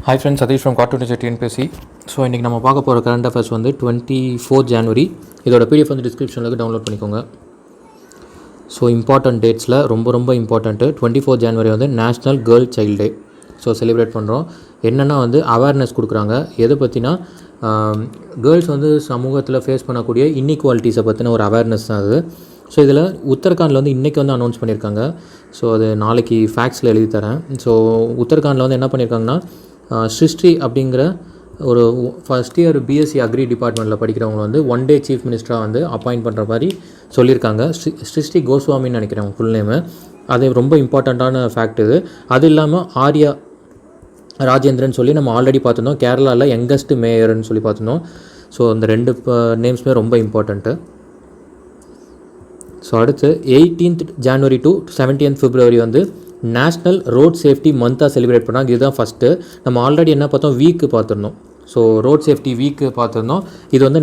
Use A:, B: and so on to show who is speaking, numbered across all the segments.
A: Hi friends, Sathish from cartoon TNPSC. So இன்றைக்கி நம்ம பார்க்க போகிற கரண்ட் அஃபேர்ஸ் வந்து 24 ஜனவரி. இதோட பிடிஎஃப் வந்து டிஸ்கிரிப்ஷனில் டவுன்லோட் பண்ணிக்கோங்க. ஸோ இம்பார்ட்டன்ட் டேட்ஸில் ரொம்ப இம்பார்ட்டண்ட்டு 24 ஜனவரி வந்து நேஷ்னல் கேர்ள் சைல்டு டே. ஸோ செலிப்ரேட் பண்ணுறோம். என்னென்னா வந்து அவேர்னஸ் கொடுக்குறாங்க. எதை பற்றினா கேர்ள்ஸ் வந்து சமூகத்தில் ஃபேஸ் பண்ணக்கூடிய இன்இக்வாலிட்டிஸை பற்றின ஒரு அவேர்னஸ் தான் அது. ஸோ இதில் உத்தரகாண்டில் வந்து இன்றைக்கி வந்து அனௌன்ஸ் பண்ணியிருக்காங்க. ஸோ அது நாளைக்கு ஃபேக்ஸில் எழுதி தரேன். ஸோ உத்தரகாண்டில் வந்து என்ன பண்ணியிருக்காங்கன்னா, ஸ்ருஷ்டி அப்படிங்கிற ஒரு ஃபஸ்ட் இயர் பிஎஸ்சி அக்ரி டிபார்ட்மெண்ட்டில் படிக்கிறவங்க வந்து ஒன் டே சீஃப் மினிஸ்டராக வந்து அப்பாயிண்ட் பண்ணுற மாதிரி சொல்லியிருக்காங்க. ஸ்ருஷ்டி கோஸ்வாமின்னு நினைக்கிறேன் ஃபுல் நேமு. அது ரொம்ப இம்பார்ட்டண்ட்டான ஃபேக்ட் இது. அது இல்லாமல் ஆர்யா ராஜேந்திரன் சொல்லி நம்ம ஆல்ரெடி பார்த்துருந்தோம். கேரளாவில் யங்கஸ்ட் மேயர்னு சொல்லி பார்த்துருந்தோம். ஸோ அந்த ரெண்டு நேம்ஸுமே ரொம்ப இம்பார்ட்டண்ட்டு. ஸோ அடுத்து 18th January to 17th February வந்து நேஷ்னல் ரோட் சேஃப்டி மந்த்தாக செலிப்ரேட் பண்ணாங்க. இதுதான் ஃபஸ்ட்டு. நம்ம ஆல்ரெடி என்ன பார்த்தோம், வீக்கு பார்த்துருந்தோம். ஸோ ரோட் சேஃப்டி வீக்கு பார்த்துருந்தோம். இது வந்து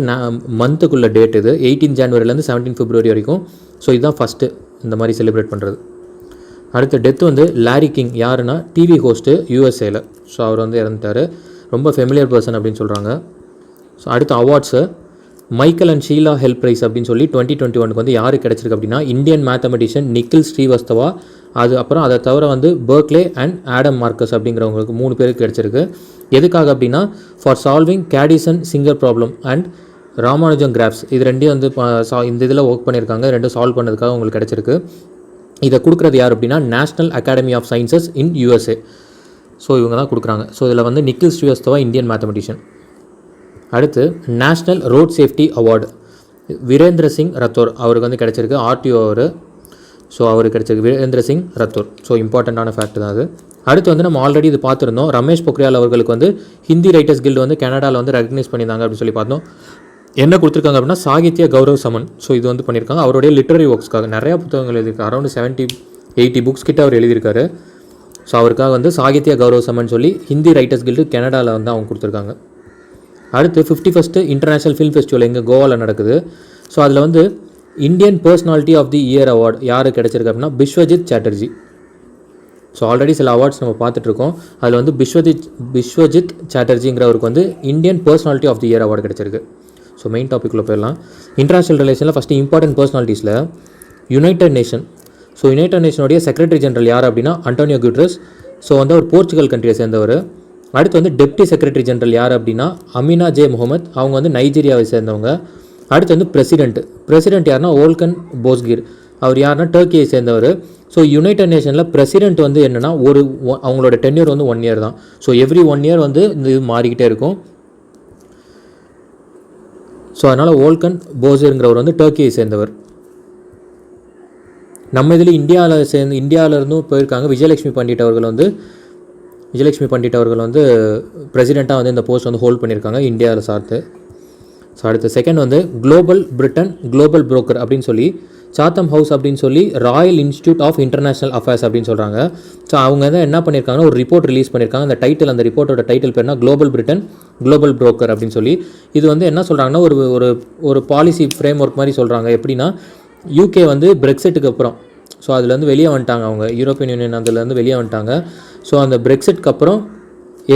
A: மந்த்துக்குள்ள டேட். இது 18 ஜனவரிலேருந்து 17 February வரைக்கும். ஸோ இதுதான் ஃபஸ்ட்டு இந்த மாதிரி செலிப்ரேட் பண்ணுறது. அடுத்த டெத்து வந்து லாரி கிங். யாருன்னா டிவி ஹோஸ்ட்டு யூஎஸ்ஏல. ஸோ அவர் வந்து இறந்துட்டார். ரொம்ப ஃபெமிலியர் பர்சன் அப்படின்னு சொல்கிறாங்க. ஸோ அடுத்த awards Michael and Sheila Held prize அப்படின்னு சொல்லி 2021 வந்து யாருக்கு கிடச்சிருக்கு அப்படின்னா, இந்தியன் மேத்தமெட்டிஷியன் நிக்கில் ஸ்ரீவஸ்தவா. அது அப்புறம் அதை தவிர வந்து பெர்க்லே அண்ட் ஆடம் மார்க்கஸ் அப்படிங்கிறவங்களுக்கு 3 பேருக்கு கிடச்சிருக்கு. எதுக்காக அப்படின்னா, for solving Kadison Singer problem and Ramanujan graphs. இது ரெண்டையும் வந்து இந்த இதில் ஒர்க் பண்ணியிருக்காங்க. ரெண்டும் சால்வ் பண்ணதுக்காக உங்களுக்கு கிடச்சிருக்கு. இதை கொடுக்குறது யார் அப்படின்னா, national academy of sciences in USA. So இவங்க தான் கொடுக்குறாங்க. ஸோ இதில் வந்து நிக்கில் ஸ்ரீவஸ்தவா இந்தியன் மேத்தமெட்டிஷியன். அடுத்து national road safety award Virendra Singh Rathore அவருக்கு வந்து கிடச்சிருக்கு. ஆர்டிஓ அவர். ஸோ அவருக்கு கிடச்சிருக்கு வீரேந்திர சிங் ரத்தோர். ஸோ இம்பார்ட்டண்ட்டான ஃபேக்ட் தான் அது. அடுத்து வந்து நம்ம ஆல்ரெடி இது பார்த்துருந்தோம். ரமேஷ் பொக்ரியால் அவர்களுக்கு வந்து ஹிந்தி ரைட்டர்ஸ் கில்டு வந்து கனடாவில் வந்து ரெகக்னைஸ் பண்ணியிருந்தாங்க அப்படின்னு சொல்லி பார்த்தோம். என்ன கொடுத்துருக்காங்க அப்படின்னா, சாகித்ய கௌரவ் சமன். ஸோ இது வந்து பண்ணியிருக்காங்க. அவருடைய லிட்ரரி ஒர்க்ஸ்க்காக நிறையா புத்தகங்கள் எழுதியிருக்காரு. அரௌண்ட் 70-80 புக்ஸ் கிட்ட அவர் எழுதியிருக்காரு. ஸோ அவருக்காக வந்து சாகித்ய கௌரவ் சமன் சொல்லி ஹிந்தி ரைட்டர்ஸ் கில்டு கனடாவில் வந்து அவங்க கொடுத்துருக்காங்க. அடுத்து 51st இன்டர்நேஷ்னல் ஃபிலிம் ஃபெஸ்டிவல் எங்கே கோவாவில் நடக்குது. ஸோ அதில் வந்து Indian personality of the year award யாருக்கு கிடச்சிருக்கு அப்படின்னா, பிஸ்வஜித் சாட்டர்ஜி. ஸோ ஆல்ரெடி சில அவார்ட்ஸ் நம்ம பார்த்துட்ருக்கோம். அதில் வந்து பிஸ்வஜித் சாட்டர்ஜிங்கிறவருக்கு வந்து Indian personality of the year award கிடச்சிருக்கு. ஸோ மெயின் டாப்பிக்குள்ளே போயிடலாம். இன்டர்நேஷ்னல் ரிலேஷனில் ஃபஸ்ட்டு இம்பார்ட்டன்ட் பர்சனாலிட்டிஸில் யுனைடெட் நேஷன். ஸோ யுனைடெட் நேஷனுடைய செக்ரட்டரி ஜெனரல் யார் அப்படின்னா, அண்டோனியோ குட்ரஸ். ஸோ வந்து அவர் போர்ச்சுகல் கண்ட்ரியை சேர்ந்தவர். அடுத்து வந்து டெப்டி செக்ரட்டரி ஜெனரல் யார் அப்படின்னா, அமினா ஜே முகமது. அவங்க வந்து நைஜீரியாவை சேர்ந்தவங்க. அடுத்து வந்து பிரசிடென்ட் யாருன்னா ஓல்கன் போஸ்கிர். அவர் யாருன்னா டர்க்கியை சேர்ந்தவர். ஸோ யுனைடெட் நேஷனில் பிரசிடென்ட் வந்து என்னென்னா அவங்களோட டென்யூர் வந்து 1 year தான். ஸோ எவ்ரி 1 year வந்து இந்த இது மாறிக்கிட்டே இருக்கும். ஸோ அதனால் ஓல்கன் போஸ்கிர்ங்கிறவர் வந்து டர்க்கியை சேர்ந்தவர். நம்ம இதில் இந்தியாவிலேருந்தும் போயிருக்காங்க. விஜயலட்சுமி பண்டிட் அவர்கள் வந்து பிரசிடெண்ட்டாக வந்து இந்த போஸ்ட் வந்து ஹோல்ட் பண்ணியிருக்காங்க இந்தியாவில் சார்த்து. ஸோ அடுத்த செகண்ட் வந்து குளோபல் பிரிட்டன் குளோபல் புரோக்கர் அப்படின்னு சொல்லி சாத்தம் ஹவுஸ் அப்படின்னு சொல்லி Royal Institute of International Affairs அப்படின்னு சொல்கிறாங்க. ஸோ அவங்க தான் என்ன பண்ணியிருக்காங்கன்னா, ஒரு ரிப்போர்ட் ரிலீஸ் பண்ணியிருக்காங்க. அந்த ரிப்போர்ட்டோட டைட்டில் பேர்னா குளோபல் பிரிட்டன் குளோபல் புரோக்கர் அப்படின்னு சொல்லி. இது வந்து என்ன சொல்கிறாங்கன்னா, ஒரு பாலிசி ஃப்ரேம் ஒர்க் மாதிரி சொல்கிறாங்க. எப்படின்னா, யூகே வந்து பிரெக்சிட்டுக்கு அப்புறம் ஸோ அதுலேருந்து வெளியே வந்துட்டாங்க. அவங்க யூரோப்பியன் யூனியன் அதுலேருந்து வெளியே வந்துட்டாங்க. ஸோ அந்த பிரெக்சிட்க்கு அப்புறம்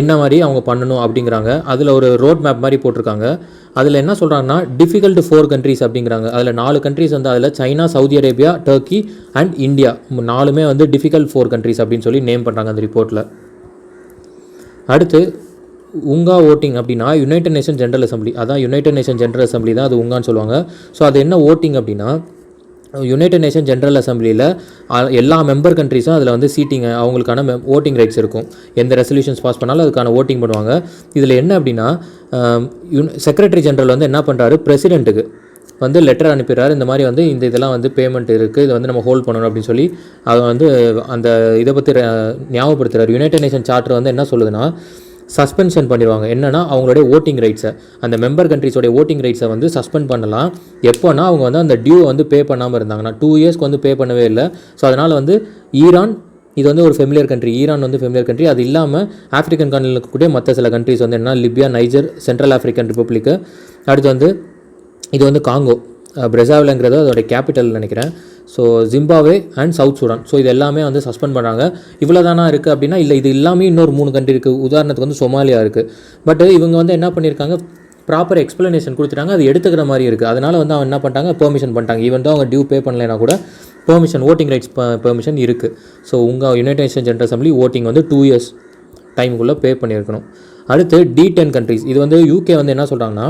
A: என்ன மாதிரி அவங்க பண்ணணும் அப்படிங்கிறாங்க. அதில் ஒரு ரோட் மேப் மாதிரி போட்டிருக்காங்க. அதில் என்ன சொல்கிறாங்கன்னா, டிஃபிகல்ட் 4 countries அப்படிங்கிறாங்க. அதில் 4 countries வந்து அதில் China, Saudi Arabia, Turkey and India 4மே வந்து டிஃபிகல்ட் 4 countries அப்படின்னு சொல்லி நேம் பண்ணுறாங்க அந்த ரிப்போர்ட்டில். அடுத்து உங்கா ஓட்டிங் அப்படின்னா யுனைடெட் நேஷன் ஜென்ரல் அசம்பிளி. அதான் யுனைடெட் நேஷன் ஜென்ரல் அசம்பிளி தான் அது உங்கான்னு சொல்லுவாங்க. ஸோ அது என்ன ஓட்டிங் அப்படின்னா, யுனைடெட் நேஷன் ஜென்ரல் அசம்பிளியில் எல்லா மெம்பர் கண்ட்ரிஸும் அதில் வந்து சீட்டிங் அவங்களுக்கான ஓட்டிங் ரைட்ஸ் இருக்கும். எந்த ரெசல்யூஷன்ஸ் பாஸ் பண்ணாலும் அதுக்கான ஓட்டிங் பண்ணுவாங்க. இதில் என்ன அப்படின்னா, செக்ரட்டரி ஜெனரல் வந்து என்ன பண்ணுறாரு, பிரசிடெண்ட்டுக்கு வந்து லெட்டர் அனுப்பிடுறாரு. இந்த மாதிரி வந்து இதெல்லாம் வந்து பேமெண்ட் இருக்குது, இதை வந்து நம்ம ஹோல்ட் பண்ணணும் அப்படின்னு சொல்லி அதை வந்து அந்த இதை பற்றி ஞாபகப்படுத்துகிறார். யுனைடெட் நேஷன் சார்ட்டர் வந்து என்ன சொல்லுதுன்னா, சஸ்பென்ஷன் பண்ணிடுவாங்க. என்னென்னா, அவங்களுடைய ஓட்டிங் ரைட்ஸை, அந்த மெம்பர் கண்ட்ரிஸோடைய ஓட்டிங் ரைட்ஸை வந்து சஸ்பெண்ட் பண்ணலாம். எப்போனா அவங்க வந்து அந்த டியூ வந்து பே பண்ணாமல் இருந்தாங்கன்னா, 2 yearsக்கு வந்து பே பண்ணவே இல்லை. ஸோ அதனால் வந்து ஈரான், இது வந்து ஒரு ஃபெமிலியர் கண்ட்ரி. ஈரான் வந்து ஃபெமிலியர் கண்ட்ரி. அது இல்லாமல் ஆஃப்ரிக்கன் கண்ட்ரியில் இருக்கக்கூடிய மற்ற சில கண்ட்ரிஸ் வந்து என்ன, லிபியா, நைஜர், சென்ட்ரல் ஆஃப்ரிக்கன் ரிப்பப்ளிக்கு. அடுத்து வந்து இது வந்து காங்கோ, பிரசாவிலங்கிறது அதோடைய கேபிட்டல் நினைக்கிறேன். So Zimbabwe and south Sudan. So இது எல்லாமே வந்து சஸ்பெண்ட் பண்ணுறாங்க. இவ்வளோ தானா இருக்குது அப்படின்னா இல்லை, இது எல்லாமே இன்னொரு 3 கண்ட்ரி இருக்குது. உதாரணத்துக்கு வந்து சொமாலியா இருக்குது. பட் இவங்க வந்து என்ன பண்ணியிருக்காங்க, ப்ராப்பர் எக்ஸ்ப்ளனேஷன் கொடுத்துட்டாங்க, அது எடுத்துக்கிற மாதிரி இருக்குது. அதனால் வந்து அவங்க என்ன பண்ணிட்டாங்க, பெர்மிஷன் பண்ணிட்டாங்க. ஈவன் தான் அவங்க டியூ பே பண்ணலைன்னா கூட பெர்மிஷன், ஓட்டிங் ரைட்ஸ் பெர்மிஷன் இருக்குது. ஸோ உங்கள் United nation general assembly voting வந்து 2 இயர்ஸ் டைமுக்குள்ளே பே பண்ணியிருக்கணும். அடுத்து D10 கண்ட்ரிஸ். இது வந்து யூகே வந்து என்ன சொல்கிறாங்கன்னா,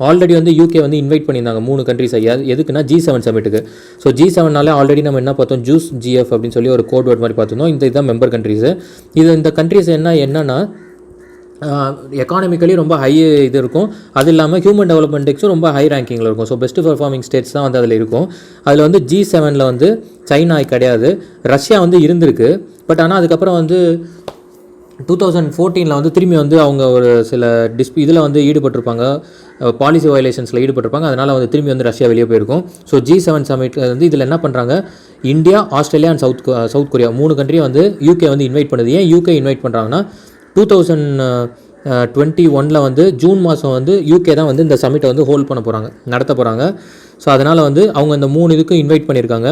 A: ஆல்ரெடி வந்து யூகே வந்து இன்வைட் பண்ணியிருந்தாங்க 3 கண்ட்ரிஸ். எதுக்குன்னா G7 சமிட்டுக்கு. ஸோ G7நாலே ஆல்ரெடி நம்ம என்ன பார்த்தோம், ஜூஸ் GF அப்படின்னு சொல்லி ஒரு கோட் வேர்ட் மாதிரி பார்த்துருந்தோம். இதுதான் மெம்பர் கண்ட்ரிஸு. இந்த கண்ட்ரிஸ் என்னன்னா எக்கானமிக்கலி ரொம்ப ஹை இது இருக்கும். அது இல்லாமல் ஹியூமன் டெவலப்மெண்ட் இண்டெக்ஸும் ரொம்ப ஹை ரேங்கிங்கில் இருக்கும். ஸோ பெஸ்ட் பர்ஃபார்மிங் ஸ்டேட்ஸ் தான் வந்து அதில் இருக்கும். அதில் வந்து G7 வந்து சைனா கிடையாது, ரஷ்யா வந்து இருந்திருக்கு. பட் ஆனால் அதுக்கப்புறம் வந்து 2014 வந்து திரும்பி வந்து அவங்க ஒரு சில இதில் வந்து ஈடுபட்டிருப்பாங்க, பாலிசி வயலேஷன்ஸில் ஈடுபட்டிருப்பாங்க. அதனால் வந்து திரும்பி வந்து ரஷ்யா வெளியே போயிருக்கும். ஸோ G7 சமிட் வந்து இதில் என்ன பண்ணுறாங்க, India, Australia and South Korea 3 கண்ட்ரியை வந்து யூகே வந்து இன்வைட் பண்ணுது. ஏன் யூகே இன்வைட் பண்ணுறாங்கன்னா, 2021 வந்து ஜூன் மாதம் வந்து யூகே தான் வந்து இந்த சமிட்டை வந்து ஹோல்ட் பண்ண போகிறாங்க, நடத்த போகிறாங்க. ஸோ அதனால் வந்து அவங்க இந்த 3 இதுக்கும் இன்வைட் பண்ணியிருக்காங்க.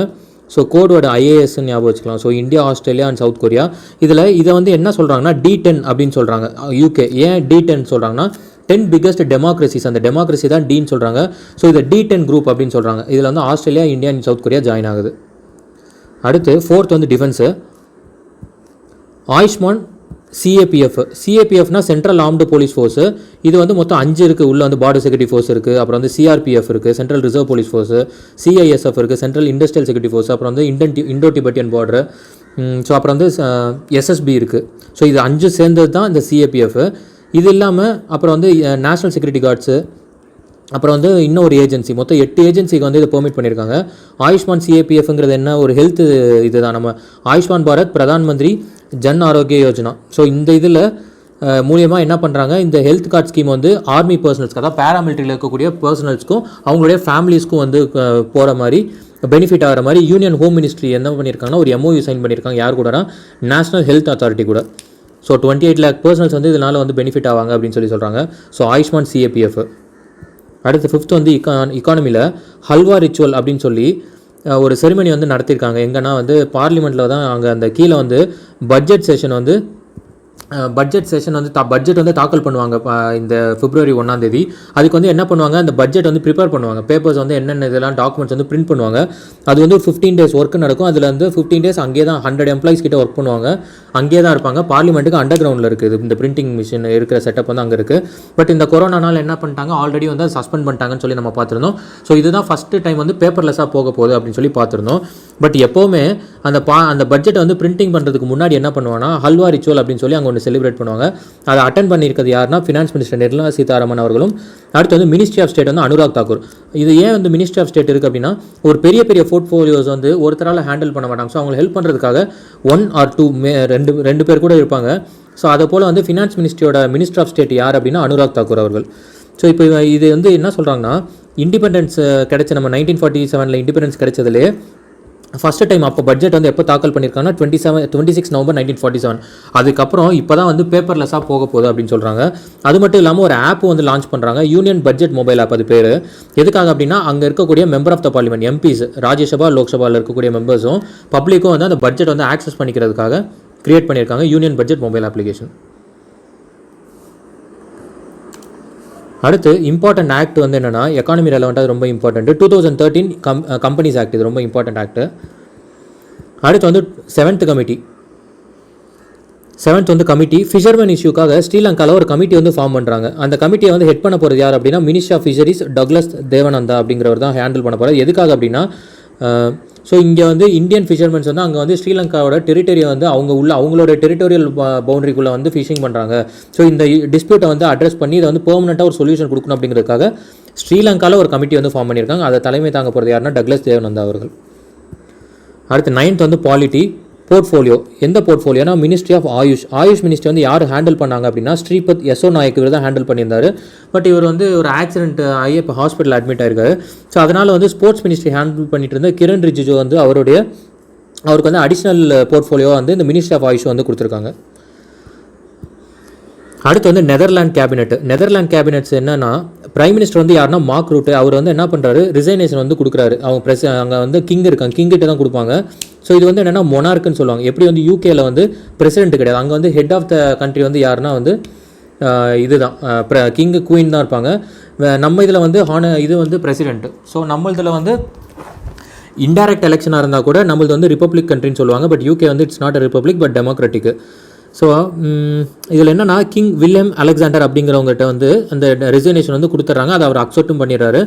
A: ஸோ கோடோட IASன்னு ஞாபகம் வச்சுக்கலாம். So India, Australia and South Korea. இதை வந்து என்ன சொல்கிறாங்கன்னா D10 அப்படின்னு சொல்கிறாங்க யூகே. ஏன் D10 சொல்கிறாங்கன்னா, 10 பிக்கஸ்ட் டெமோக்ரஸிஸ், அந்த டெமோக்ரஸி தான் Dன்னு சொல்கிறாங்க. ஸோ இதை D10 குரூப் அப்படின்னு சொல்கிறாங்க. இதில் வந்து Australia, India and South Korea join ஆகுது. அடுத்து 4th வந்து டிஃபென்ஸு. ஆயுஷ்மான் CAPFனா சென்ட்ரல் ஆர்ம்டு போலீஸ் ஃபோர்ஸு. இது வந்து மொத்தம் 5 இருக்குது. உள்ளே வந்து பார்டர் செக்யூரிட்டி ஃபோர்ஸ் இருக்குது, அப்புறம் வந்து CRPF இருக்குது, central reserve police force, CISF இருக்குது, சென்ட்ரல் இண்டஸ்ட்ரியல் செக்யூரிட்டி ஃபோர்ஸ், அப்புறம் வந்து இண்டோ டிபெட்டியன் பார்டர், ஸோ அப்புறம் வந்து SSB இருக்குது. ஸோ இது 5 சேர்ந்தது தான் இந்த CAPF. இது இல்லாமல் அப்புறம் வந்து நேஷனல் செக்யூரிட்டி கார்ட்ஸு, அப்புறம் வந்து இன்னொரு ஏஜென்சி, மொத்தம் 8 ஏஜென்சிக்கு வந்து இதை பெர்மிட் பண்ணியிருக்காங்க. ஆயுஷ்மான் CAPFங்கிறது என்ன, ஒரு ஹெல்த் இதுதான். நம்ம ஆயுஷ்மான் பாரத் பிரதான் மந்திரி ஜன் ஆரோக்கிய யோஜனா. ஸோ இந்த இதில் மூலியமாக என்ன பண்ணுறாங்க, இந்த ஹெல்த் கார்டு ஸ்கீம் வந்து ஆர்மி பர்சனல்ஸ்க்கு, அதாவது பேராமிலிட்டரியில் இருக்கக்கூடிய பர்சனல்ஸ்க்கும் அவங்களுடைய ஃபேமிலிஸ்க்கும் வந்து போகிற மாதிரி, பெனிஃபிட் ஆகிற மாதிரி யூனியன் ஹோம் மினிஸ்ட்ரி என்ன பண்ணியிருக்காங்கன்னா ஒரு MOU சைன் பண்ணியிருக்காங்க. யார் கூடனா, நேஷனல் ஹெல்த் அத்தாரிட்டி கூட. ஸோ 28 lakh பர்சனல்ஸ் வந்து இதனால் வந்து பெனிஃபிட் ஆவாங்க அப்படின்னு சொல்கிறாங்க. So Ayushman CAPF. அடுத்து 5th வந்து இக்கானமியில் ஹல்வா ரிச்சுவல் அப்படின்னு சொல்லி ஒரு செரிமனி வந்து நடத்தியிருக்காங்க. எங்கன்னா வந்து பார்லிமெண்ட்டில் தான் அங்கே அந்த கீழே வந்து பட்ஜெட் செஷன் வந்து பட்ஜெட் வந்து தாக்கல் பண்ணுவாங்க இந்த February 1 அதுக்கு வந்து என்ன பண்ணுவாங்க, அந்த பட்ஜெட் வந்து ப்ரிப்பேர் பண்ணுவாங்க. பேப்பர்ஸ் வந்து என்னென்ன இதெல்லாம் டாக்குமெண்ட்ஸ் வந்து பிரிண்ட் பண்ணுவாங்க. அது வந்து 15 days ஒர்க் நடக்கும். அதில் வந்து 15 days அங்கேயே தான் 100 எம்ப்ளாயிஸ் கிட்ட ஒர்க் பண்ணுவாங்க. அங்கேயே தான் இருப்பாங்க. பார்லிமெண்ட்டுக்கு அண்டர் கிரவுண்டில் இருக்குது இந்த பிரிண்டிங் மிஷின் இருக்கிற செட்டப் வந்து அங்கே இருக்குது. பட் இந்த கொரோனானால் என்ன பண்ணிட்டாங்க, ஆல்ரெடி வந்து சஸ்பெண்ட் பண்ணிட்டாங்கன்னு சொல்லி நம்ம பார்த்துருந்தோம். ஸோ இதுதான் ஃபஸ்ட்டு டைம் வந்து பேப்பர்லெஸ்ஸாக போக போகுது அப்படின்னு சொல்லி பார்த்துருந்தோம். பட் எப்போவுமே அந்த பட்ஜெட்டை வந்து பிரிண்டிங் பண்ணுறதுக்கு முன்னாடி என்ன பண்ணுவாங்கன்னா ஹல்வா ரிச்சுவல் அப்படின்னு சொல்லி அங்கே ஒன்று செலிப்ரேட் பண்ணுவாங்க. அதை அட்டன் பண்ணியிருக்கிறது யாருன்னா ஃபினான்ஸ் மினிஸ்டர் நிர்மலா சீதாராமன் அவர்களும். அடுத்து வந்து மினிஸ்ட்ரி ஆஃப் ஸ்டேட் வந்து அனுராக் தாக்கூர். இது ஏன் வந்து மினிஸ்ட்ரி ஆஃப் ஸ்டேட் இருக்குது அப்படின்னா, ஒரு பெரிய போர்ட்ஃபோலியோஸ் வந்து ஒருத்தரால் ஹேண்டில் பண்ண மாட்டாங்க. ஸோ அவங்க ஹெல்ப் பண்ணுறதுக்காக 1 or 2 ரெண்டு பேர் கூட இருப்பாங்க. ஸோ அதை போல் வந்து ஃபினான்ஸ் மினிஸ்ட்ரியோட மினிஸ்டர் ஆஃப் ஸ்டேட் யார் அப்படின்னா அனுராக் தாக்கூர் அவர்கள். ஸோ இப்போ இது வந்து என்ன சொல்கிறாங்கன்னா, இண்டிபெண்டன்ஸ் கிடைச்ச நம்ம 1947 இண்டிபெண்டன்ஸ் கிடைச்சதுலே ஃபஸ்ட்டு டைம் அப்போ பட்ஜெட் வந்து எப்போ தாக்கல் பண்ணியிருக்காங்கன்னா 26 November 1947. அதுக்கப்புறம் இப்போ தான் வந்து பேப்பர்லெஸ்ஸாக போக போகுது அப்படின்னு சொல்கிறாங்க. அது மட்டும் இல்லாமல் ஒரு ஆப் வந்து லான்ச் பண்ணுறாங்க, யூனியன் பட்ஜெட் மொபைல் ஆப். அது பேர் எதுக்காக அப்படின்னா, அங்கே இருக்கக்கூடிய member of the parliament MPs, Rajya Sabha லோக்சபாவில் இருக்கக்கூடிய மெம்பர்ஸும் பப்ளிக்கும் வந்து அந்த பட்ஜெட் வந்து ஆக்சஸ் பண்ணிக்கிறதுக்காக கிரியேட் பண்ணியிருக்காங்க யூனியன் பட்ஜெட் மொபைல் அப்ளிகேஷன். அடுத்து இம்பார்ட்டன்ட் ஆக்ட் வந்து என்னென்னா, எக்கானமி ரெலவெண்ட்டாக ரொம்ப இம்பார்ட்டன்ட்டு 2013 கம்பெனிஸ் ஆக்ட். இது ரொம்ப இம்பார்ட்டன்ட் ஆக்ட். அடுத்து வந்து 7th வந்து கமிட்டி ஃபிஷர்மேன் இஷ்யூக்காக ஸ்ரீலங்காவில் ஒரு கமிட்டி வந்து ஃபார்ம் பண்ணுறாங்க. அந்த கமிட்டியை வந்து ஹெட் பண்ண போகிறது யார் அப்படின்னா, ministry of fisheries Douglas Devananda அப்படிங்கிறவர் தான் ஹேண்டில் பண்ண போகிறார். எதுக்காக அப்படின்னா, ஸோ இங்கே வந்து இந்தியன் ஃபிஷர்மென்ஸ் வந்து அங்கே வந்து ஸ்ரீலங்காவோட டெரிட்டரியை வந்து அவங்களோட டெரிட்டோரியல் பவுண்டரிக்குள்ளே வந்து ஃபிஷிங் பண்ணுறாங்க. ஸோ இந்த டிஸ்பியூட்டை வந்து அட்ரஸ் பண்ணி இதை வந்து பெர்மனெண்ட்டாக ஒரு சொல்யூஷன் கொடுக்கணும் அப்படிங்கிறதுக்காக ஸ்ரீலங்காவில் ஒரு கமிட்டி வந்து ஃபார்ம் பண்ணியிருக்காங்க. அதை தலைமை தாங்க போகிறது யாருன்னா டக்ளஸ் தேவானந்தா அவர்கள். அடுத்து 9th வந்து பாலிட்டி போர்ட்ஃபோலியோ. எந்த போர்ட்ஃபோலியோனா மினிஸ்ட்ரி ஆஃப் ஆயுஷ் மினிஸ்ட்ரி வந்து யார் ஹேண்டில் பண்ணாங்க அப்படின்னா ஸ்ரீபத் யசோ நாயக் இவர் தான் ஹேண்டில் பண்ணியிருந்தார். பட் இவர் வந்து ஒரு ஆக்சிடென்ட் ஆகி இப்போ ஹாஸ்பிட்டல் அட்மிட் ஆயிருக்காரு. ஸோ அதனால் வந்து ஸ்போர்ட்ஸ் மினிஸ்ட்ரி ஹேண்டில் பண்ணிட்டு இருந்த கிரண் ரிஜிஜு வந்து அவருக்கு வந்து அடிஷ்னல் போர்ட்ஃபோலியோ வந்து இந்த மினிஸ்ட்ரி ஆஃப் ஆயுஷ் வந்து கொடுத்துருக்காங்க. அடுத்து வந்து நெதர்லாண்ட் கேபினெட்ஸ் என்னன்னா, பிரைம் மினிஸ்டர் வந்து யாருன்னா மார்க் ரூட். அவர் வந்து என்ன பண்ணுறாரு, ரிசைனேஷன் வந்து கொடுக்குறாரு. அவங்க அங்கே வந்து கிங் இருக்காங்க, கிங்கிட்ட தான் கொடுப்பாங்க. ஸோ இது வந்து என்னென்னா மொனார்க்குன்னு சொல்லுவாங்க. எப்படி வந்து யூகேல வந்து பிரசிடென்ட் கிடையாது, அங்கே வந்து ஹெட் ஆஃப் த கண்ட்ரி வந்து யாருன்னா வந்து இதுதான் கிங்கு குயின் தான் இருப்பாங்க. நம்ம இதில் வந்து இது வந்து பிரசிடென்ட். ஸோ நம்ம இதில் வந்து இன்டைரக்ட் எலெக்ஷனாக இருந்தால் கூட நம்மளது வந்து ரிப்பப்ளிக் கண்ட்ரின்னு சொல்லுவாங்க. பட் யூகே வந்து it's not a republic but democratic. So இதில் என்னென்னா கிங் வில்லியம் அலெக்சாண்டர் அப்படிங்கிறவங்ககிட்ட வந்து அந்த ரிசைனேஷன் வந்து கொடுத்துட்றாங்க. அதை அவர் அக்செப்டும் பண்ணிடுறாரு.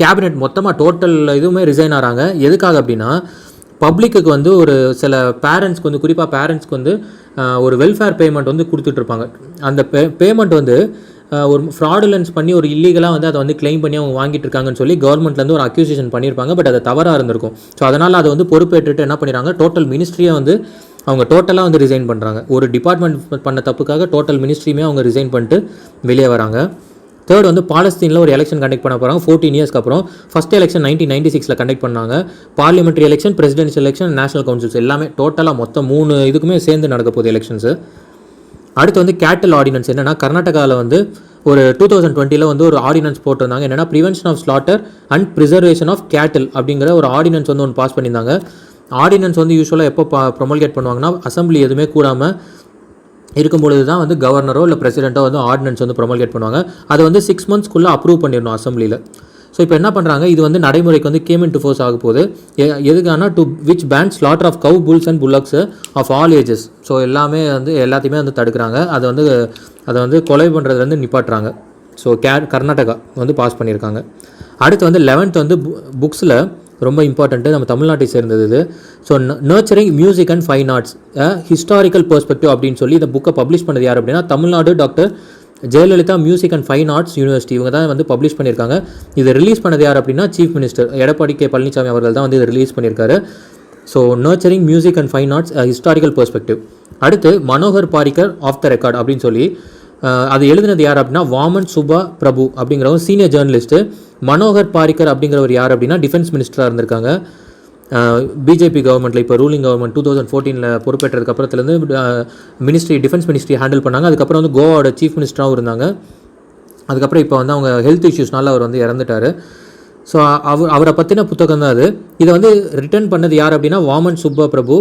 A: கேபினெட் மொத்தமாக டோட்டல் இதுவுமே ரிசைன் ஆகிறாங்க. எதுக்காக அப்படின்னா பப்ளிக்கு வந்து ஒரு சில பேரண்ட்ஸ்க்கு வந்து, குறிப்பாக பேரண்ட்ஸ்க்கு வந்து ஒரு வெல்ஃபேர் பேமெண்ட் வந்து கொடுத்துட்ருப்பாங்க. அந்த பேமெண்ட் வந்து ஒரு ஃப்ராடுலன்ஸ் பண்ணி ஒரு இல்லீகலாக வந்து அதை வந்து கிளைம் பண்ணி அவங்க வாங்கிட்டு இருக்காங்கன்னு சொல்லி கவர்மெண்ட்லேருந்து ஒரு அக்யூசேஷன் பண்ணியிருப்பாங்க. பட் அது தவறாக இருந்திருக்கும். ஸோ அதனால் அதை வந்து பொறுப்பேற்றுட்டு என்ன பண்ணிடுறாங்க, டோட்டல் மினிஸ்ட்ரியை வந்து அவங்க டோட்டலாக வந்து ரிசைன் பண்ணுறாங்க. ஒரு டிபார்ட்மெண்ட் பண்ண தப்புக்காக டோட்டல் மினிஸ்ட்ரியுமே அவங்க ரிசைன் பண்ணிட்டு வெளியே வராங்க. தேர்ட் வந்து பாலஸ்தீனில் ஒரு எலெக்ஷன் கண்டக்ட் பண்ண போகிறாங்க 14 இயர்ஸ்க்கு அப்புறம். ஃபஸ்ட் எலெக்ஷன் 1996 கண்டக்ட் பண்ணாங்க. Parliamentary election, presidential election, national councils எல்லாமே டோட்டலாக மொத்தம் 3 இதுக்குமே சேர்ந்து நடக்க போகுது எலெக்ஷன்ஸு. அடுத்து வந்து கேட்டல் ஆர்டினன்ஸ். என்னென்னா கர்நாடகாவில் வந்து ஒரு 2020 வந்து ஒரு ஆர்டினன்ஸ் போட்டிருந்தாங்க. என்னென்னா prevention of slaughter and preservation of cattle அப்படிங்கிற ஒரு ஆர்டினன்ஸ் வந்து ஒன்று பாஸ் பண்ணியிருந்தாங்க. ஆர்டினன்ஸ் வந்து யூஸ்வலாக எப்போ ப்ரொமல்கேட் பண்ணுவாங்கன்னா அசம்பிளி எதுவுமே கூடாமல் இருக்கும்பொழுது தான் வந்து கவர்னரோ இல்லை பிரசிடெண்ட்டோ வந்து ஆர்டினன்ஸ் வந்து ப்ரொமல்கேட் பண்ணுவாங்க. அதை வந்து 6 monthsக்குள்ளே அப்ரூவ் பண்ணிடணும் அசம்பிளியில். ஸோ இப்போ என்ன பண்ணுறாங்க, இது வந்து நடைமுறைக்கு வந்து கேம் இன் டு ஃபோர்ஸ் ஆக போகுது. எதுக்கான to which ban slaughter of cow, bulls and bullocks of all ages. So எல்லாத்தையுமே வந்து தடுக்கிறாங்க. அதை வந்து கொலை பண்ணுறது வந்து நிப்பாட்டுறாங்க. ஸோ கர்நாடகா வந்து பாஸ் பண்ணியிருக்காங்க. அடுத்து வந்து 11th வந்து புக்ஸில் ரொம்ப இம்பார்ட்டண்ட்டு, நம்ம தமிழ்நாட்டை சேர்ந்தது இது. So nurturing music and fine arts historical perspective அப்படின்னு சொல்லி இந்த புக்கை பப்ளிஷ் பண்ணது யார் அப்படின்னா Tamil Nadu doctor Jayalalithaa music and fine arts university. இவங்க தான் வந்து பப்ளிஷ் பண்ணியிருக்காங்க. இதை ரிலீஸ் பண்ணது யார் அப்படின்னா chief minister Edappadi K Palaniswami அவர்கள் தான் வந்து இதை ரிலீஸ் பண்ணியிருக்காரு. So nurturing music and fine arts historical perspective. அடுத்து Manohar Parrikar of the record அப்படின்னு சொல்லி அது எழுதினது யார் அப்படின்னா வாமன் சுபா பிரபு அப்படிங்கிறவங்க சீனியர் ஜேர்னலிஸ்ட்டு. மனோகர் பாரிக்கர் அப்படிங்கிறவர் யார் அப்படின்னா டிஃபென்ஸ் மினிஸ்டராக இருந்திருக்காங்க பிஜேபி கவர்மெண்ட்டில். இப்போ ரூலிங் கவர்மெண்ட் 2014 பொறுப்பேற்றதுக்கு அப்புறத்துலேருந்து டிஃபென்ஸ் மினிஸ்ட்ரி ஹேண்டில் பண்ணாங்க. அதுக்கப்புறம் வந்து கோவாவோட சீஃப் மினிஸ்டராகவும் இருந்தாங்க. அதுக்கப்புறம் இப்போ வந்து அவங்க ஹெல்த் இஷ்யூஸ்னால அவர் வந்து இறந்துட்டார். ஸோ அவரை பற்றின புத்தகம் தான் அது. இதை வந்து ரிட்டர்ன் பண்ணது யார் அப்படின்னா வாமன் சுபபிரபு.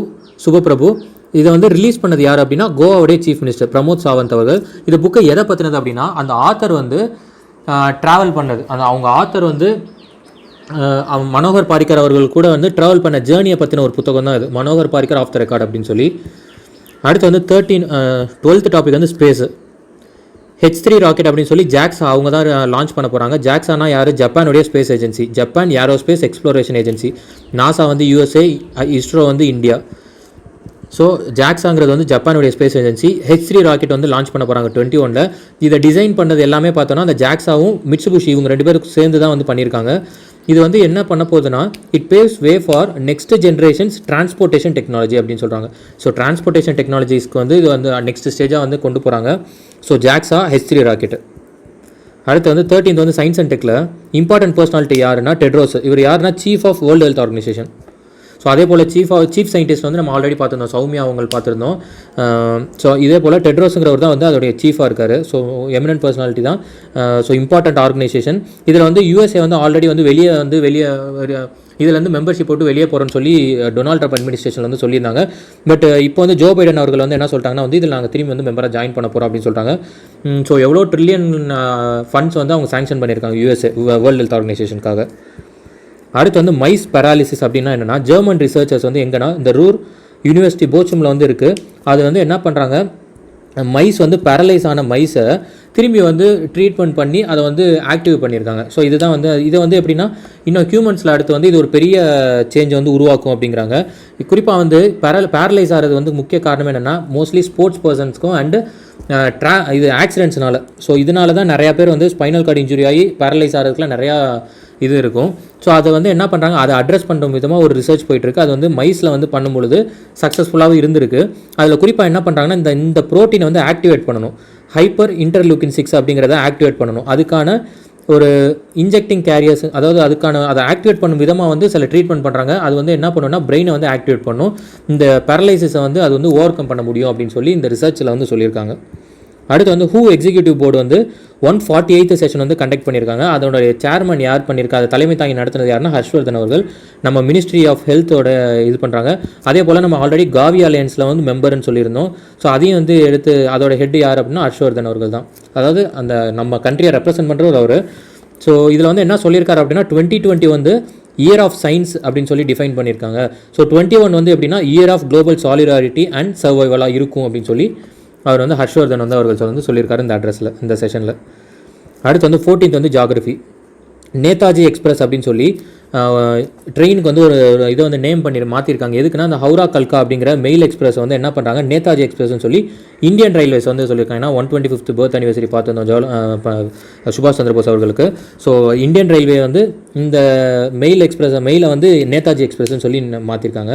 A: இதை வந்து ரிலீஸ் பண்ணது யார் அப்படின்னா கோவாவுடைய சீஃப் மினிஸ்டர் பிரமோத் சாவந்த் அவர்கள். இந்த புக்கை எதை பற்றினது அப்படின்னா அந்த ஆத்தர் வந்து ட்ராவல் பண்ணது, அவங்க ஆத்தர் வந்து மனோகர் பாரிக்கர் அவர்கள் கூட வந்து ட்ராவல் பண்ண ஜேர்னியை பற்றின ஒரு புத்தகம் தான் இது, Manohar Parrikar of the record அப்படின்னு சொல்லி. அடுத்து வந்து 12th டாபிக் வந்து ஸ்பேஸு. H3 ராக்கெட் அப்படின்னு சொல்லி ஜாக்ஸா அவங்க தான் லான்ச் பண்ண போகிறாங்க. ஜாக்ஸானா யார், ஜப்பானுடைய space agency, Japan aerospace exploration agency. NASA வந்து USA, இஸ்ரோ வந்து இந்தியா. ஸோ ஜாக்ஸாங்கிறது வந்து ஜப்பானுடைய ஸ்பேஸ் ஏஜென்சி. H3 ராக்கெட் வந்து லான்ச் பண்ண போகிறாங்க 2021. இதை டிசைன் பண்ணது எல்லாமே பார்த்தோன்னா அந்த ஜாக்ஸாவும் மிட்சுபிஷி இவங்க 2 பேரும் சேர்ந்து தான் வந்து பண்ணியிருக்காங்க. இது வந்து என்ன பண்ண போகுதுன்னா it paves way for next generations transportation technology அப்படின்னு சொல்கிறாங்க. ஸோ டிரான்ஸ்போர்ட்டேஷன் டெக்னாலஜிஸ்க்கு வந்து இது வந்து நெக்ஸ்ட் ஸ்டேஜாக வந்து கொண்டு போகிறாங்க. So JAXA H3 rocket. அடுத்து வந்து 13th வந்து சயின்ஸ் அண்ட் டெக்கில் இம்பார்ட்டன்ட் பர்சனாலிட்டி யாருன்னா டெட்ரோஸ். இவர் யாருன்னா chief of World Health Organization. So அதே போல் சீஃப் சயின்டிஸ்ட் வந்து நம்ம ஆல்ரெடி பார்த்துருந்தோம், சௌமியா அவங்க பார்த்துருந்தோம். ஸோ இதே போல் டெட்ரோஸுங்கிறவர் தான் வந்து அதோடைய சீஃபாக இருக்கார். ஸோ எமினன்ட் பர்சனாலிட்டி தான். So important organisation. இதில் வந்து USA வந்து ஆல்ரெடி வந்து வெளியே இதில் வந்து மெம்பர்ஷிப் போட்டு வெளியே போகிறோன்னு சொல்லி டொனால்ட் ட்ரம்ப் அட்மினிஸ்ட்ரேஷன் வந்து சொல்லியிருந்தாங்க. பட் இப்போ வந்து ஜோ பைடன் அவர்கள் வந்து என்ன சொல்லிட்டாங்கன்னா வந்து இதில் நாங்கள் திரும்பி வந்து மெம்பராக ஜாயின் பண்ண போகிறோம் அப்படின்னு சொல்லிட்டாங்க. ஸோ எவ்வளோ ட்ரில்லியன் ஃபண்ட்ஸ் வந்து அவங்க சாங்ஷன் பண்ணியிருக்காங்க USA வேர்ல்டு ஹெல்த் ஆர்கனைசேஷனுக்காக. அடுத்து வந்து மைஸ் பேராலிசிஸ் அப்படின்னா என்னென்னா ஜெர்மன் ரிசர்ச்சர்ஸ் வந்து எங்கன்னா இந்த ரூர் யூனிவர்சிட்டி போச்சுமில் வந்து இருக்குது. அது வந்து என்ன பண்ணுறாங்க, மைஸ் வந்து பேரலைஸ் ஆன மைஸை திரும்பி வந்து ட்ரீட்மெண்ட் பண்ணி அதை வந்து ஆக்டிவ் பண்ணியிருக்காங்க. ஸோ இதுதான் வந்து இதை வந்து எப்படின்னா இன்னும் ஹியூமன்ஸில் அடுத்து வந்து இது ஒரு பெரிய சேஞ்சை வந்து உருவாக்கும் அப்படிங்கிறாங்க. குறிப்பாக வந்து பேரலைஸ் ஆகிறது வந்து முக்கிய காரணம் என்னென்னா மோஸ்ட்லி ஸ்போர்ட்ஸ் பர்சன்ஸ்க்கும் அண்டு இது ஆக்சிடென்ட்ஸ்னால. ஸோ இதனால தான் நிறையா பேர் வந்து ஸ்பைனல் கார்டு இன்ஜுரி ஆகி பேரலைஸ் ஆகிறதுக்குலாம் நிறையா இது இருக்கும். ஸோ அதை வந்து என்ன பண்ணுறாங்க, அதை அட்ரஸ் பண்ணுற விதமாக ஒரு ரிசர்ச் போயிட்டுருக்கு. அது வந்து மைஸில் வந்து பண்ணும்பொழுது சக்ஸஸ்ஃபுல்லாகவும் இருந்திருக்கு. அதில் குறிப்பாக என்ன பண்ணுறாங்கன்னா இந்த ப்ரோட்டீனை வந்து ஆக்டிவேட் பண்ணணும், ஹைப்பர் இன்டர்லூக்கின் 6 அப்படிங்கிறத ஆக்டிவேட் பண்ணணும். அதுக்கான ஒரு இன்ஜெக்டிங் கேரியர்ஸ், அதாவது அதை ஆக்டிவேட் பண்ணும் விதமாக வந்து சில ட்ரீட்மெண்ட் பண்ணுறாங்க. அது வந்து என்ன பண்ணுன்னா பிரெயினை வந்து ஆக்டிவேட் பண்ணும், இந்த பேரலைசிஸை வந்து அது வந்து ஓவர் கம் பண்ண முடியும் அப்படின்னு சொல்லி இந்த ரிசர்ச்சில் வந்து சொல்லியிருக்காங்க. அடுத்து வந்து ஹூ எக்ஸிக்யூட்டிவ் போர்டு வந்து 148th செஷன் வந்து கண்டக்ட் பண்ணியிருக்காங்க. அதோட சேர்மன் யார் பண்ணியிருக்கா, அதை தலைமை தாங்கி நடத்துனது யாருன்னா ஹர்ஷ்வர்தன் அவர்கள். நம்ம மினிஸ்ட்ரி ஆஃப் ஹெல்த்தோட இது பண்ணுறாங்க. அதே போல் நம்ம ஆல்ரெடி காவி அலையன்ஸில் வந்து மெம்பர்னு சொல்லியிருந்தோம். ஸோ அதையும் வந்து எடுத்து அதோட ஹெட் யார் அப்படின்னா ஹர்ஷ்வர்தன் அவர்கள் தான். அதாவது அந்த நம்ம கண்ட்ரியை ரெப்ரசென்ட் பண்ணுறவர் அவர். ஸோ இதில் வந்து என்ன சொல்லியிருக்காரு அப்படின்னா 2020 வந்து இயர் ஆஃப் சயின்ஸ் அப்படின்னு சொல்லி டிஃபைன் பண்ணியிருக்காங்க. ஸோ 21 வந்து எப்படின்னா year of global solidarity and சர்வைவலாக இருக்கும் அப்படின்னு சொல்லி அவர் வந்து ஹர்ஷ்வர்தன் வந்து அவர்கள் வந்து சொல்லியிருக்காரு இந்த அட்ரஸில், இந்த செஷனில். அடுத்து வந்து 14th வந்து ஜாகிரஃபி. நேதாஜி எக்ஸ்பிரஸ் அப்படின்னு சொல்லி ட்ரெயினுக்கு வந்து ஒரு இதை வந்து நேம் பண்ணி மாற்றிருக்காங்க. எதுக்குன்னா அந்த ஹவுரா கல்கா அப்படிங்கிற மெயில் எக்ஸ்பிரஸ் வந்து என்ன பண்ணுறாங்க, நேதாஜி எக்ஸ்பிரஸ்னு சொல்லி இந்தியன் ரயில்வேஸ் வந்து சொல்லியிருக்காங்க. 125th பர்த் அனிவர்சரி பார்த்துருந்தோம் சுபாஷ் சந்திரபோஸ் அவர்களுக்கு. ஸோ இந்தியன் ரயில்வே வந்து இந்த மெயிலை வந்து நேதாஜி எக்ஸ்பிரஸ்ன்னு சொல்லி மாற்றிருக்காங்க.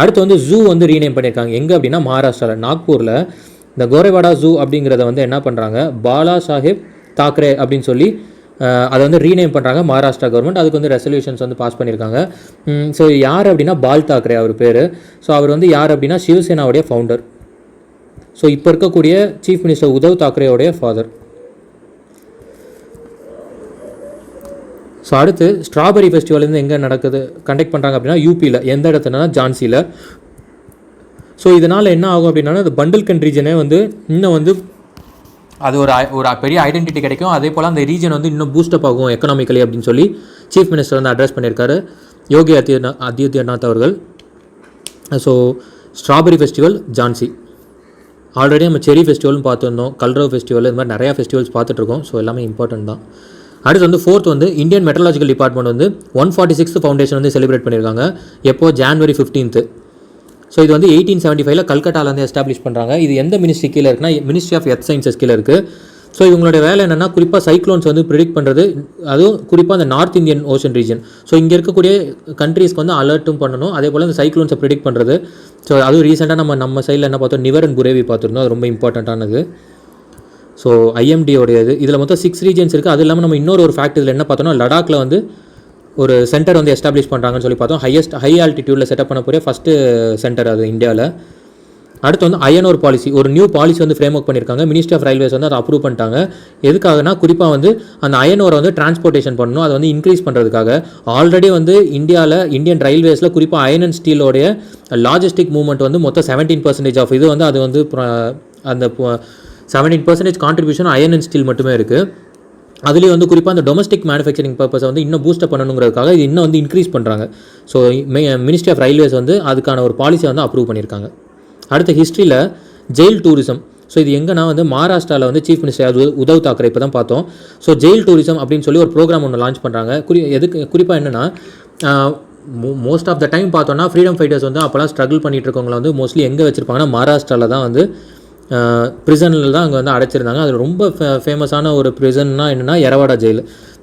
A: அடுத்து வந்து ஜூ வந்து ரீநேம் பண்ணியிருக்காங்க. எங்கே அப்படின்னா மகாராஷ்டிராவில் நாக்பூரில் இந்த கோரேவாடா ஜூ அப்படிங்கிறத வந்து என்ன பண்ணுறாங்க, பாலா சாஹேப் தாக்கரே அப்படின்னு சொல்லி அதை வந்து ரீநேம் பண்ணுறாங்க மகாராஷ்டிரா கவர்மெண்ட். அதுக்கு வந்து ரெசல்யூஷன்ஸ் வந்து பாஸ் பண்ணியிருக்காங்க. ஸோ யார் அப்படின்னா பால் தாக்கரே அவர் பேர். ஸோ அவர் வந்து யார் அப்படின்னா சிவசேனாவுடைய ஃபவுண்டர். ஸோ இப்போ இருக்கக்கூடிய சீஃப் மினிஸ்டர் உத்தவ் தாக்கரேவுடைய ஃபாதர். ஸோ அடுத்து ஸ்ட்ராபெரி ஃபெஸ்டிவல் வந்து எங்கே நடக்குது, கண்டக்ட் பண்ணுறாங்க அப்படின்னா யூபியில். எந்த இடத்துலனா ஜான்சியில். ஸோ இதனால் என்ன ஆகும் அப்படின்னா அந்த பண்டல்கண்ட் ரீஜனே வந்து இன்னும் வந்து அது ஒரு பெரிய ஐடென்டிட்டி கிடைக்கும். அதே போல் அந்த ரீஜன் வந்து இன்னும் பூஸ்டப் ஆகும் எக்கனாமிக்கலி அப்படின்னு சொல்லி சீஃப் மினிஸ்டர் வந்து அட்ரஸ் பண்ணியிருக்காரு யோகி ஆதித்யநாத் அவர்கள். So strawberry festival Jhansi. Already நம்ம செரி ஃபெஸ்டிவல்னு பார்த்துருந்தோம், கல்ரவ் ஃபெஸ்டிவல், இது மாதிரி நிறையா ஃபெஸ்டிவல்ஸ் பார்த்துட்ருக்கோம். ஸோ எல்லாமே இம்பார்ட்டன்ட் தான். அடுத்து வந்து 4th வந்து இந்தியன் மெட்ரலாஜிக்கல் டிபார்ட்மெண்ட் வந்து 146th ஃபவுண்டேஷன் வந்து செலிப்ரேட் பண்ணியிருக்காங்க. எப்போ January 15th. ஸோ இது வந்து 1875 கல்கட்டாவில் வந்து எஸ்டாப்ளிஷ் பண்ணுறாங்க. இது எந்த மினிஸ்ட்ரி கீழே இருக்குன்னா மினிஸ்ட்ரி ஆஃப் எர்த் சயின்சஸ் கீழே இருக்குது. ஸோ இவங்களுடைய வேலை என்னென்னா குறிப்பாக சைக்ளோன்ஸ் வந்து ப்ரிடிக்ட் பண்ணுறது, அதுவும் குறிப்பாக அந்த north Indian ocean region. So இங்கே இருக்கக்கூடிய கண்ட்ரீஸ்க்கு வந்து அலர்ட்டும் பண்ணணும், அதே போல் இந்த சைக்ளோன்ஸை ப்ரிடிக்ட் பண்ணுறது. ஸோ அதுவும் ரீசெண்டாக நம்ம சைடில் என்ன பார்த்தோம், நிவர் அண்ட் புரேவி பார்த்துருந்தோம். அது ரொம்ப இம்பார்ட்டண்ட்டானது. ஸோ ஐஎம்டியோடையது இதில் மொத்தம் 6 ரீஜன்ஸ் இருக்குது. அது இல்லாமல் நம்ம இன்னொரு ஃபேக்ட் இதில் என்ன பார்த்தோம்னா லடாக்கில் வந்து ஒரு சென்டர் வந்து எஸ்டாப்ளிஷ் பண்ணுறாங்கன்னு சொல்லி பார்த்தோம். ஹை ஆல்டிடியூடில் செட்டப் பண்ண போகிற ஃபஸ்ட்டு சென்டர் அது இந்தியாவில். அடுத்து வந்து அயனோர் பாலிசி, ஒரு நியூ பாலிசி வந்து ஃப்ரேம் ஒர்க் பண்ணியிருக்காங்க. மினிஸ்ட்ரி ஆஃப் ரயில்வேஸ் வந்து அதை அப்ரூவ் பண்ணிட்டாங்க. எதுக்காகனா குறிப்பாக வந்து அந்த அயனோரை வந்து டிரான்ஸ்போர்ட்டேஷன் பண்ணணும், அதை வந்து இன்க்ரீஸ் பண்ணுறதுக்காக. ஆல்ரெடி வந்து இந்தியன் ரயில்வேஸில் குறிப்பாக அயன் அண்ட் ஸ்டீலோடைய லாஜிஸ்டிக் மூவ்மெண்ட் வந்து மொத்தம் 17% ஆஃப் இது வந்து அது வந்து அந்த 17% கான்ட்ரிபியூஷன் அயன் அண்ட் ஸ்டீல் மட்டுமே இருக்குது. அதுலேயும் வந்து குறிப்பாக அந்த டொமஸ்டிக் மேனுஃபேக்சரிங் பர்பஸை வந்து இன்னும் பூஸ்டப் பண்ணணுங்கிறதுக்காக இது இன்னும் வந்து இன்க்ரீஸ் பண்ணுறாங்க. ஸோ மினிஸ்ட்ரி ஆஃப் ரயில்வேஸ் வந்து அதுக்கான ஒரு பாலிசியை வந்து அப்ரூவ் பண்ணியிருக்காங்க. அடுத்த ஹிஸ்ட்ரியில் ஜெயில் டூரிசம். ஸோ இது எங்கன்னா வந்து மகாராஷ்டிராவில் வந்து சீஃப் மினிஸ்டர் உத்தவ் தாக்கரே இப்போ தான் பார்த்தோம். ஸோ ஜெயில் டூரிசம் அப்படின்னு சொல்லி ஒரு ப்ரோக்ராம் ஒன்று லான்ச் பண்ணுறாங்க. குறிப்பாக என்னென்னா மோஸ்ட் ஆஃப் த டைம் பார்த்தோன்னா ஃப்ரீடம் ஃபைட்டர்ஸ் வந்து அப்போலாம் ஸ்ட்ரகிள் பண்ணிகிட்டு இருக்கவங்களை வந்து மோஸ்ட்லி எங்கே வச்சுருப்பாங்கன்னா மகாராஷ்டிராவில் தான் வந்து ப்ரிசனில் தான் அங்கே வந்து அடைச்சிருந்தாங்க. அது ரொம்ப ஃபேமஸான ஒரு ப்ரிசன்னா என்னென்னா எரவாடா ஜெயில்.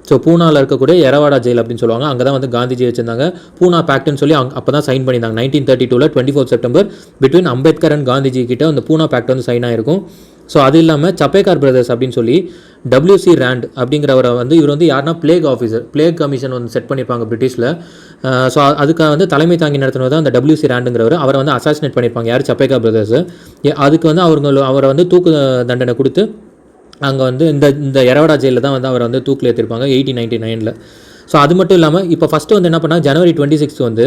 A: ஸோ பூனாவில் இருக்கக்கூடிய எரவாடா ஜெயில் அப்படின்னு சொல்லுவாங்க. அங்கே தான் வந்து காந்திஜி வச்சுருந்தாங்க. பூனா பேக்ட்னு சொல்லி அப்போ தான் சைன் பண்ணியிருந்தாங்க. 1932 24 September between Ambedkar and Gandhiji கிட்ட அந்த பூனா பேக்ட் வந்து சைன் ஆகிருக்கும். ஸோ அது இல்லாமல் சப்பேக்கார் பிரதர்ஸ் அப்படின்னு சொல்லி WC ரேண்ட் அப்படிங்கிறவரை வந்து இவர் வந்து யாருன்னா பிளேக் ஆஃபீஸர், பிளேக் கமிஷன் வந்து செட் பண்ணியிருப்பாங்க பிரிட்டிஷில். ஸோ அதுக்காக வந்து தலைமை தாங்கி நடத்தினது தான் அந்த WC ரேண்டுங்கிறவர். அவரை வந்து அசாசினேட் பண்ணியிருப்பாங்க யார், சப்பேக்கார் பிரதர்ஸ். அதுக்கு வந்து அவரை வந்து தூக்கு தண்டனை கொடுத்து அங்கே வந்து இந்த எரவாடா ஜெயிலில் தான் வந்து அவரை வந்து தூக்கில் ஏற்றிருப்பாங்க 1899. ஸோ அது மட்டும் இல்லாமல் இப்போ ஃபஸ்ட்டு வந்து என்ன பண்ணால் January 26 வந்து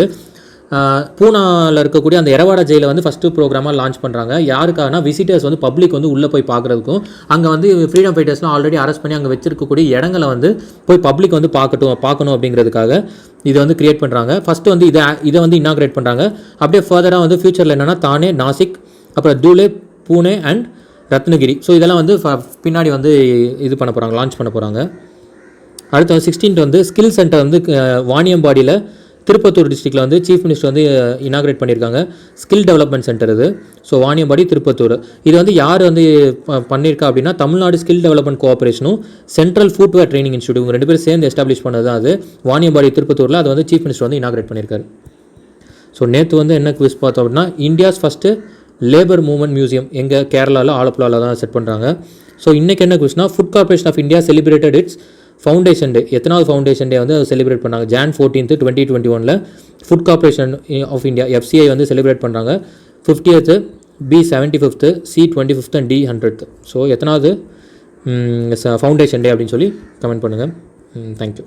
A: பூனாவில் இருக்கக்கூடிய அந்த எரவாடா ஜெயிலை வந்து ஃபஸ்ட்டு ப்ரோக்ராமாக லான்ச் பண்ணுறாங்க. யாருக்காகனா விசிட்டர்ஸ் வந்து பப்ளிக் வந்து உள்ளே போய் பார்க்குறதுக்கும், அங்கே வந்து ஃப்ரீடம் ஃபைட்டர்ஸ்லாம் ஆல்ரெடி அரெஸ்ட் பண்ணி அங்கே வச்சிருக்கக்கூடிய இடங்களை வந்து போய் பப்ளிக் வந்து பார்க்கணும் அப்படிங்கிறதுக்காக இதை வந்து கிரியேட் பண்ணுறாங்க. ஃபஸ்ட்டு வந்து இதை வந்து இனாக்ரேட் பண்ணுறாங்க. அப்படியே ஃபர்தராக வந்து ஃபியூச்சரில் என்னென்னா தானே, நாசிக், அப்புறம் தூலே, பூனே அண்ட் ரத்னகிரி. ஸோ இதெல்லாம் வந்து பின்னாடி வந்து இது பண்ண போகிறாங்க, லான்ச் பண்ண போகிறாங்க. அடுத்து 16th வந்து ஸ்கில் சென்டர் வந்து வாணியம்பாடியில் திருப்பத்தூர் டிஸ்ட்ரிக்டில் வந்து சீஃப் மினிஸ்டர் வந்து இனாக்ரேட் பண்ணியிருக்காங்க. ஸ்கில் டெவலப்மெண்ட் சென்டர் இது. ஸோ வாணியம்பாடி, திருப்பத்தூர். இது வந்து யார் வந்து பண்ணியிருக்கா அப்படின்னா தமிழ்நாடு ஸ்கில் டெவலப்மெண்ட் கோஆப்ரேஷனும் சென்ட்ரல் ஃபுட்வேர் ட்ரைனிங் இன்ஸ்டியூட் இவங்க 2 பேரும் சேர்ந்து எஸ்டாப்ளிஷ் பண்ணது தான் அது. வாணியம்பாடி, திருப்பத்தூரில் அது வந்து சீஃப் மினிஸ்டர் வந்து இனாக்ரேட் பண்ணியிருக்காரு. ஸோ நேற்று வந்து என்ன குவிஸ் பார்த்தோம் அப்படின்னா India's first labour movement museum எங்கே, கேரளாவில் ஆலப்புழாவில் தான் செட் பண்ணுறாங்க. ஸோ இன்றைக்கி என்ன குவிஸ்னா food corporation of India celebrated its foundation day. எத்தனாவது ஃபவுண்டேஷன் டே வந்து செலிப்ரேட் பண்ணாங்க? Jan 14th 2021 food corporation of India FCI வந்து செலிப்ரேட் பண்ணுறாங்க. 50th B 75th, C 25th and D 100th. So எத்தனாவது ஃபவுண்டேஷன் டே அப்படின்னு சொல்லி கமெண்ட் பண்ணுங்கள். Thank you.